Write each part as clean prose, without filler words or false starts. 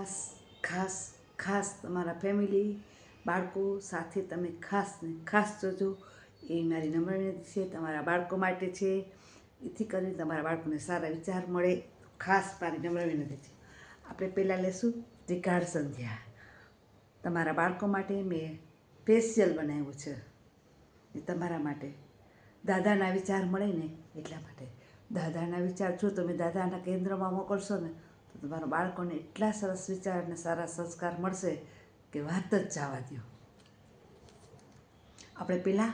ખાસ ખાસ ખાસ તમારા ફેમિલી બાળકો સાથે તમે ખાસ ને ખાસ જોજો એ મારી નમ્ર વિનંતી છે. તમારા બાળકો માટે છે, એથી કરીને તમારા બાળકોને સારા વિચાર મળે. ખાસ મારી નમ્ર વિનંતી છે. આપણે પહેલાં લેશું ત્રિકાળ સંધ્યા. તમારા બાળકો માટે મેં સ્પેશિયલ બનાવ્યું છે, એ તમારા માટે. દાદાના વિચાર મળે ને એટલા માટે. દાદાના વિચાર જો તમે દાદાના કેન્દ્રમાં મોકલશો ને તો તમારા બાળકોને એટલા સરસ વિચાર અને સારા સંસ્કાર મળશે કે વાત જ જવા દો. આપણે પહેલાં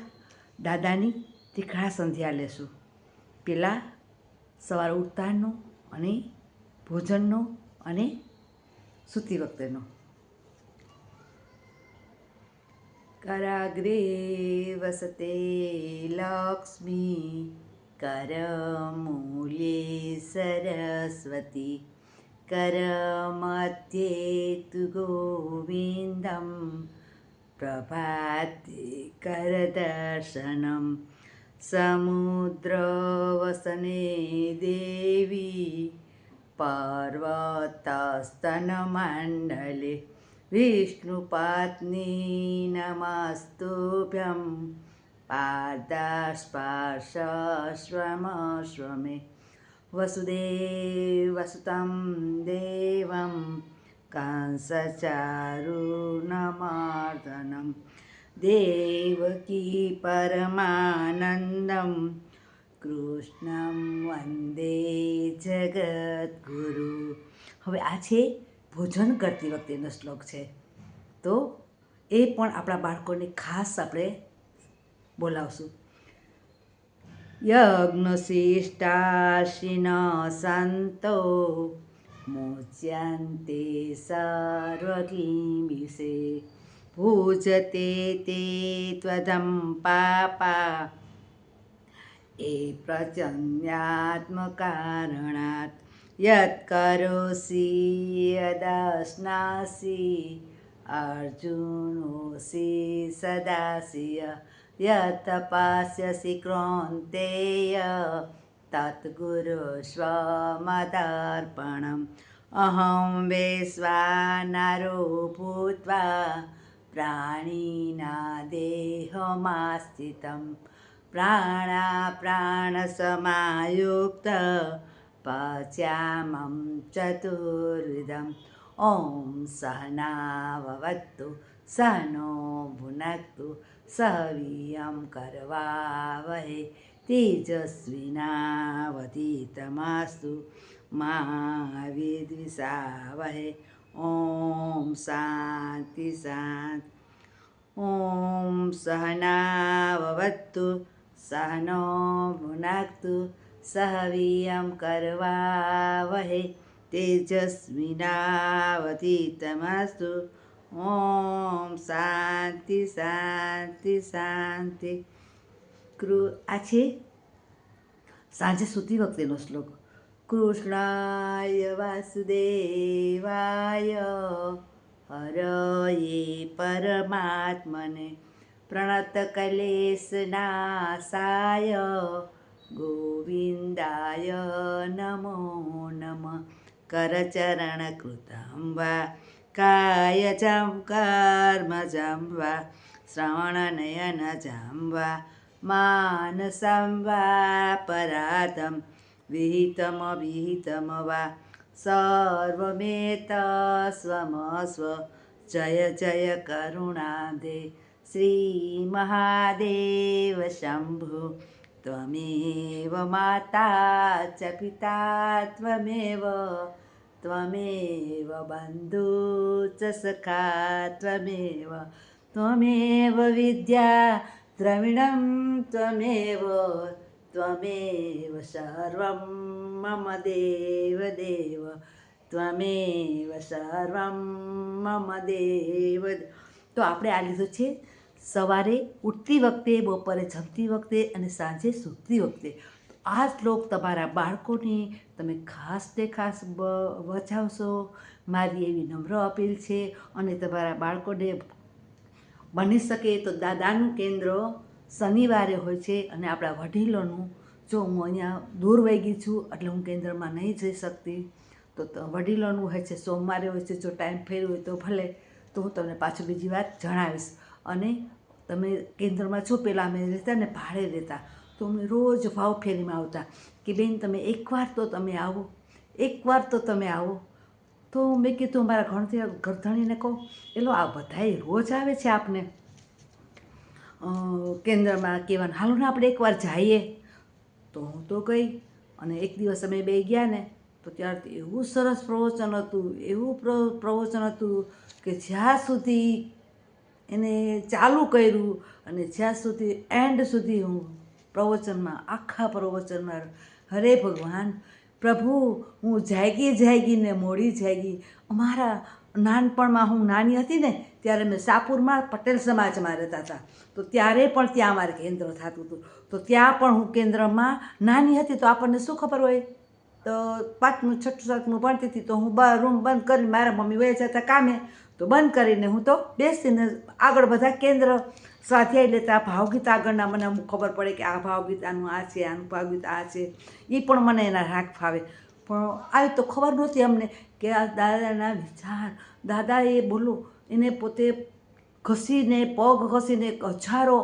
દાદાની ત્રિકાળ સંધ્યા લેશું. પહેલાં સવારે ઉઠતાનો અને ભોજનનો અને સૂતી વખતેનો. કરાગ્રે વસતે લક્ષ્મી, કરમૂલે સરસ્વતી, કરમધ્યે તુ ગોવિંદમ, પ્રભાતે કરદર્શનમ, સમુદ્રવસને દેવી, પર્વતસ્તનમંડલે, વિષ્ણુપત્ની નમસ્તુભ્યં, પાદાસ્પર્શસ્વમે, વસુદેવસુतं દેવં, કંસચારુર્મર્દનમ, દેવકી પરમાનંદમ, કૃષ્ણં વંદે જગદ્ગુરુ. હવે આ છે ભોજન કરતી વખતેનો શ્લોક છે, તો એ પણ આપણા બાળકોને ખાસ આપણે બોલાવશું. યજ્ઞશિષ્ટાશિન સંતો, મુચ્યન્તે સર્વકિલ્બિષે, પૂજતે તે ત્વદં પાપા, એ પ્રચન્યાત્મકારણાત, યત્ કરોષિ યદશ્નાસી, અર્જુનોષિ સદાશિય, યત્ તપસ્યસि કૌન્તેય, તત્કુરુષ્વ મદર્પણમ. અહં વૈશ્વાનરો ભૂત્વા, પ્રાણિના દેહમાશ્રિતં, પ્રાણાપ્રાણસમાયુક્ત, પચ્યામં ચતુર્વિધમ. ઓમ સહનાવવતુ સહનો ભુનક્તુ, સહવીર્યં કરવાવહે, તેજસ્વિનાવધીતમસ્તુ મા વિદ્વિષાવહે. ઓમ શાંતિ શાંતિ. ઓમ સહનાવવતુ સહનો ભુનક્તુ, સહવીર્યં કરવાવહે, તેજસ્વિનાવધીતમસ્તુ. ઓમ શાંતિ શાંતિ શાંતિ. આ છે સાંજે સૂતી વખતેનો શ્લોક. કૃષ્ણાય વાસુદેવાય, હરયે પરમાત્મને, પ્રણતક્લેશનાશાય, ગોવિંદાય નમો નમઃ. કરચરણકૃतं વા, કાયજં કર્મજં વા, શ્રવણનયનજં વા, માનસં વા પરાર્ધં, વિહિતમવિહિતમ વા, સર્વમેતસ્વમસ્વ. જય જય કરુણાબ્ધે શ્રી મહાદેવ શંભો. ત્વમેવ માતા ચ પિતા ત્વમેવ, ત્વમેવ બંધુ ચ સખા ત્વમેવ, ત્વમેવ વિદ્યા દ્રવિણં ત્વમેવ, ત્વમેવ સર્વં મમ દેવ દેવ, ત્વમેવ સર્વં મમ દેવ. તો આપણે આ લીધું છે સવારે ઉઠતી વખતે, બપોરે જમતી વખતે અને સાંજે સૂતી વખતે. આ શ્લોક તમારા બાળકોને તમે ખાસ તે ખાસ વચાવશો, મારી એવી નમ્ર અપીલ છે. અને તમારા બાળકોને બની શકે તો દાદાનું કેન્દ્ર શનિવારે હોય છે, અને આપણા વડીલોનું, જો હું અહીંયા દૂર વહી ગઈ છું એટલે હું કેન્દ્રમાં નહીં જઈ શકતી, તો તો વડીલોનું હોય છે, સોમવારે હોય છે, જો ટાઈમ ફેર હોય તો ભલે, તો હું તમને પાછું બીજી વાત જણાવીશ. અને તમે કેન્દ્રમાં છો, પહેલાં અમે રહેતા ને ભાડે રહેતા, તો અમે રોજ ભાવ ફેરીમાં આવતા કે બેન તમે એકવાર તો તમે આવો, એકવાર તો તમે આવો. તો મેં કીધું મારા ઘરધણીને કહું, એલો આ બધાય રોજ આવે છે આપને કેન્દ્રમાં કહેવાનું, હાલો ને આપણે એકવાર જઈએ. તો હું તો ગઈ, અને એક દિવસ અમે બે ગયા ને, તો ત્યારથી એવું સરસ પ્રવચન હતું, એવું પ્રવચન હતું કે જ્યાં સુધી એને ચાલુ કર્યું અને જ્યાં સુધી એન્ડ સુધી હું પ્રવચનમાં, આખા પ્રવચનમાં, હરે ભગવાન પ્રભુ, હું જાગીને મોડી જાગી. અમારા નાનપણમાં હું નાની હતી ને, ત્યારે મેં શાહપુરમાં પટેલ સમાજમાં રહેતા હતા, તો ત્યારે પણ ત્યાં અમારે કેન્દ્ર થતું હતું. તો ત્યાં પણ હું કેન્દ્રમાં નાની હતી, તો આપણને શું ખબર હોય, તો 5મું 6ઠું 7મું ભણતી હતી, તો હું રૂમ બંધ કરીને, મારા મમ્મી વહી જતા કામે, તો બંધ કરીને હું તો બેસીને આગળ બધા કેન્દ્ર સ્વાધ્યાય લેતા. ભાવગીત આગળના મને અમુક ખબર પડે કે આ ભાવગીત આનું આ છે, આનું ભાવગીત આ છે, એ પણ મને એના રાગ ફાવે. પણ આવી તો ખબર નહોતી અમને કે આ દાદાના વિચાર, દાદા એ બોલો એને પોતે ઘસીને, પગ ઘસીને હજારો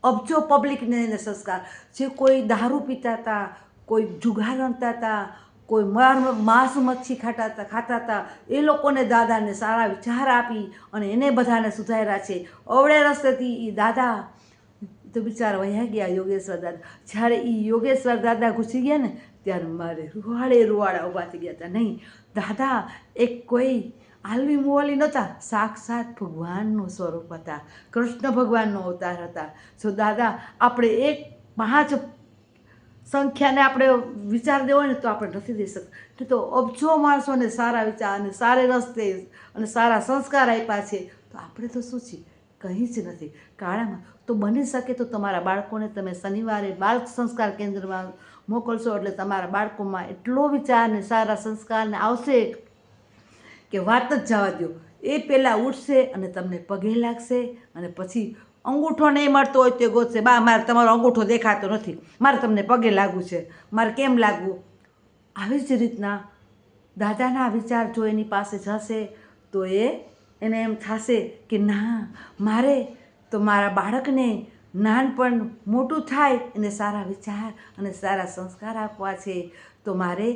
અબજો પબ્લિકને એને સંસ્કાર. જે કોઈ દારૂ પીતા હતા, કોઈ જુગાર રમતા હતા, કોઈ માંસ મચ્છી ખાતા હતા, એ લોકોને દાદાને સારા વિચાર આપી અને એને બધાને સુધાર્યા છે. અવળે રસ્તેથી એ દાદા તો બિચારા વહ્યા ગયા, યોગેશ્વર દાદા. જ્યારે એ યોગેશ્વર દાદા ઘૂસી ગયા ને, ત્યારે મારે રૂવાડા ઊભા થઈ ગયા હતા. નહીં, દાદા એક કોઈ આલવી મુવાલી નહોતા, સાક્ષાત ભગવાનનું સ્વરૂપ હતા, કૃષ્ણ ભગવાનનો અવતાર હતા. જો દાદા આપણે એક 5 સંખ્યાને આપણે વિચાર દેવો ને, તો આપણે નથી દઈ શકતા. તો અબજો માણસોને સારા વિચાર અને સારે રસ્તે અને સારા સંસ્કાર આપ્યા છે, તો આપણે તો શું છીએ, કંઈ જ નથી. કાળામાં તો બની શકે તો તમારા બાળકોને તમે શનિવારે બાળ સંસ્કાર કેન્દ્રમાં મોકલશો, એટલે તમારા બાળકોમાં એટલો વિચાર ને સારા સંસ્કારને આવશે કે વાત જ જવા દો. એ પહેલાં ઉઠશે અને તમને પગે લાગશે, અને પછી અંગૂઠો નહીં મળતો હોય તે ગોતશે, બા મારે તમારો અંગૂઠો દેખાતો નથી, મારે તમને પગે લાગવું છે, મારે કેમ લાગવું. આવી જ રીતના દાદાના વિચાર જો એની પાસે જશે, તો એને એમ થશે કે ના, મારે તો મારા બાળકને નાનપણ મોટું થાય એને સારા વિચાર અને સારા સંસ્કાર આપવા છે, તો મારે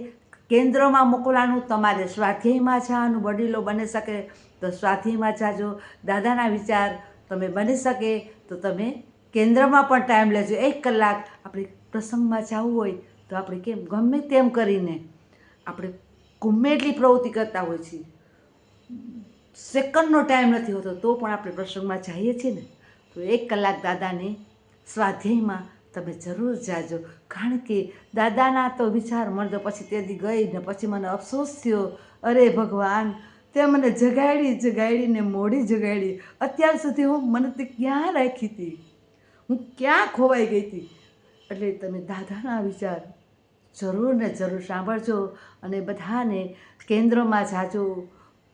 કેન્દ્રમાં મોકલવાનું. તમારે સ્વાધ્યાયમાં જવાનું, વડીલો બની શકે તો સ્વાધ્યાયમાં જાજો. દાદાના વિચાર તમે બની શકે તો તમે કેન્દ્રમાં પણ ટાઈમ લેજો. 1 કલાક આપણે પ્રસંગમાં જવું હોય તો આપણે કેમ ગમે તેમ કરીને આપણે ગમે એટલી પ્રવૃત્તિ કરતા હોય છીએ, સેકન્ડનો ટાઈમ નથી હોતો, તો પણ આપણે પ્રસંગમાં જઈએ છીએ ને, તો 1 કલાક દાદાને સ્વાધ્યાયમાં તમે જરૂર જાજો. કારણ કે દાદાના તો વિચાર મને તો પછી તેથી ગઈ ને પછી મને અફસોસ થયો, અરે ભગવાન તે મને જગાડીને મોડી જગાડી. અત્યાર સુધી મને તે ક્યાં રાખી હતી, હું ક્યાં ખોવાઈ ગઈ હતી. એટલે તમે દાદાના વિચાર જરૂર ને જરૂર સાંભળજો, અને બધાને કેન્દ્રમાં જાજો,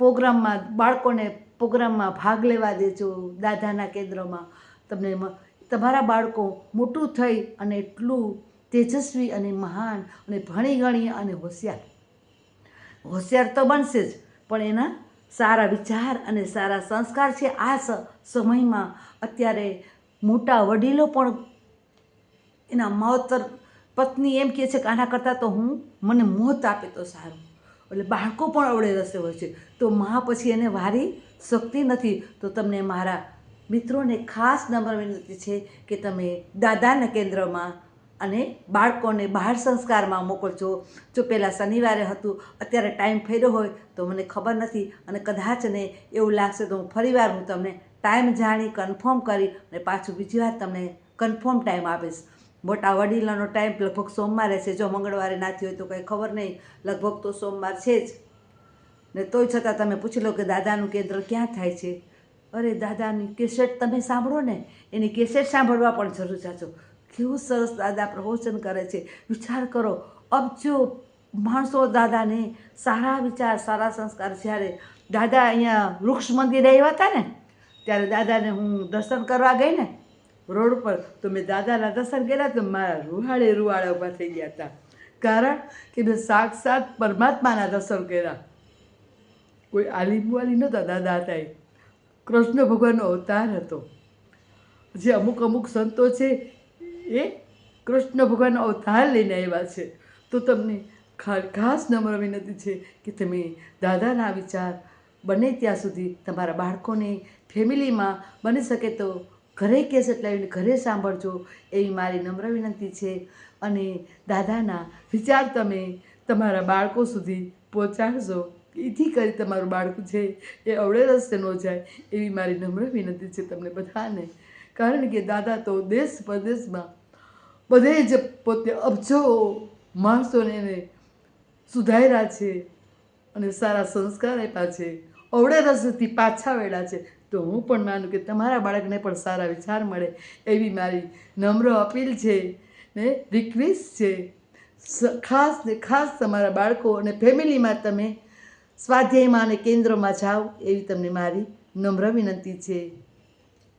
પ્રોગ્રામમાં બાળકોને પ્રોગ્રામમાં ભાગ લેવા દેજો. દાદાના કેન્દ્રમાં તમને તમારા બાળકો મોટું થઈ અને એટલું તેજસ્વી અને મહાન અને ભણી ગણી અને હોશિયાર તો બનશે જ, પણ એના સારા વિચાર અને સારા સંસ્કાર છે. આ સમયમાં અત્યારે મોટા વડીલો પણ એના માવતર પત્ની એમ કહે છે કે આના કરતાં તો મને મોત આપે તો સારું. એટલે બાળકો પણ અવળે રસ્તે હોય છે, તો મા પછી એને વારી શકતી નથી. તો તમને મારા મિત્રોને ખાસ નમ્ર વિનંતી છે કે તમે દાદાના કેન્દ્રમાં અને બાળકોને બાળ સંસ્કારમાં મોકલજો. જો પહેલાં શનિવારે હતું, અત્યારે ટાઈમ ફેર્યો હોય તો મને ખબર નથી, અને કદાચ ને એવું લાગશે તો ફરીવાર હું તમને ટાઈમ જાણી કન્ફર્મ કરી અને પાછું બીજી વાર તમને કન્ફર્મ ટાઈમ આપીશ. મોટા વડીલોનો ટાઈમ લગભગ સોમવારે છે, જો મંગળવારે નાથી હોય તો કંઈ ખબર નહીં, લગભગ તો સોમવાર છે જ ને. તોય છતાં તમે પૂછી લો કે દાદાનું કેન્દ્ર ક્યાં થાય છે. અરે દાદાની કેસેટ તમે સાંભળો ને, એની કેસેટ સાંભળવા પણ જરૂર જાજો. કેવું સરસ દાદા પ્રવચન કરે છે, વિચાર કરો. અબજો માણસો દાદાને સારા વિચાર સારા સંસ્કાર. જ્યારે દાદા અહીંયા વૃક્ષ મંદિરે આવ્યા હતા ને, ત્યારે દાદાને હું દર્શન કરવા ગઈ ને રોડ પર, તો મેં દાદાના દર્શન કર્યા તો મારા રૂવાડે ઊભા થઈ ગયા હતા. કારણ કે મેં સાક્ષાત પરમાત્માના દર્શન કર્યા. કોઈ આલીમવાલી નહોતા દાદા હતા, એ કૃષ્ણ ભગવાનનો અવતાર હતો. જે અમુક સંતો છે એ કૃષ્ણ ભગવાનનો અવતાર લઈને આવ્યા છે. તો તમને ખાસ નમ્ર વિનંતી છે કે તમે દાદાના વિચાર બને ત્યાં સુધી તમારા બાળકોને ફેમિલીમાં બની શકે તો ઘરે કેસેટ લાવીને ઘરે સાંભળજો, એવી મારી નમ્ર વિનંતી છે. અને દાદાના વિચાર તમે તમારા બાળકો સુધી પહોંચાડજો, એથી કરી તમારું બાળકું છે એ અવળે રસ્તે ન જાય, એવી મારી નમ્ર વિનંતી છે તમને બધાને. કારણ કે દાદા તો દેશ પરદેશમાં બધે જ પોતે અબજો માણસોને એને સુધાર્યા છે અને સારા સંસ્કાર આપ્યા છે, અવળે રસ્તેથી પાછા વળ્યા છે. તો હું પણ માનું કે તમારા બાળકને પણ સારા વિચાર મળે, એવી મારી નમ્ર અપીલ છે ને રિક્વેસ્ટ છે. ખાસ ને ખાસ તમારા બાળકો અને ફેમિલીમાં તમે સ્વાધ્યાયમાં અને કેન્દ્રમાં જાઓ, એવી તમને મારી નમ્ર વિનંતી છે.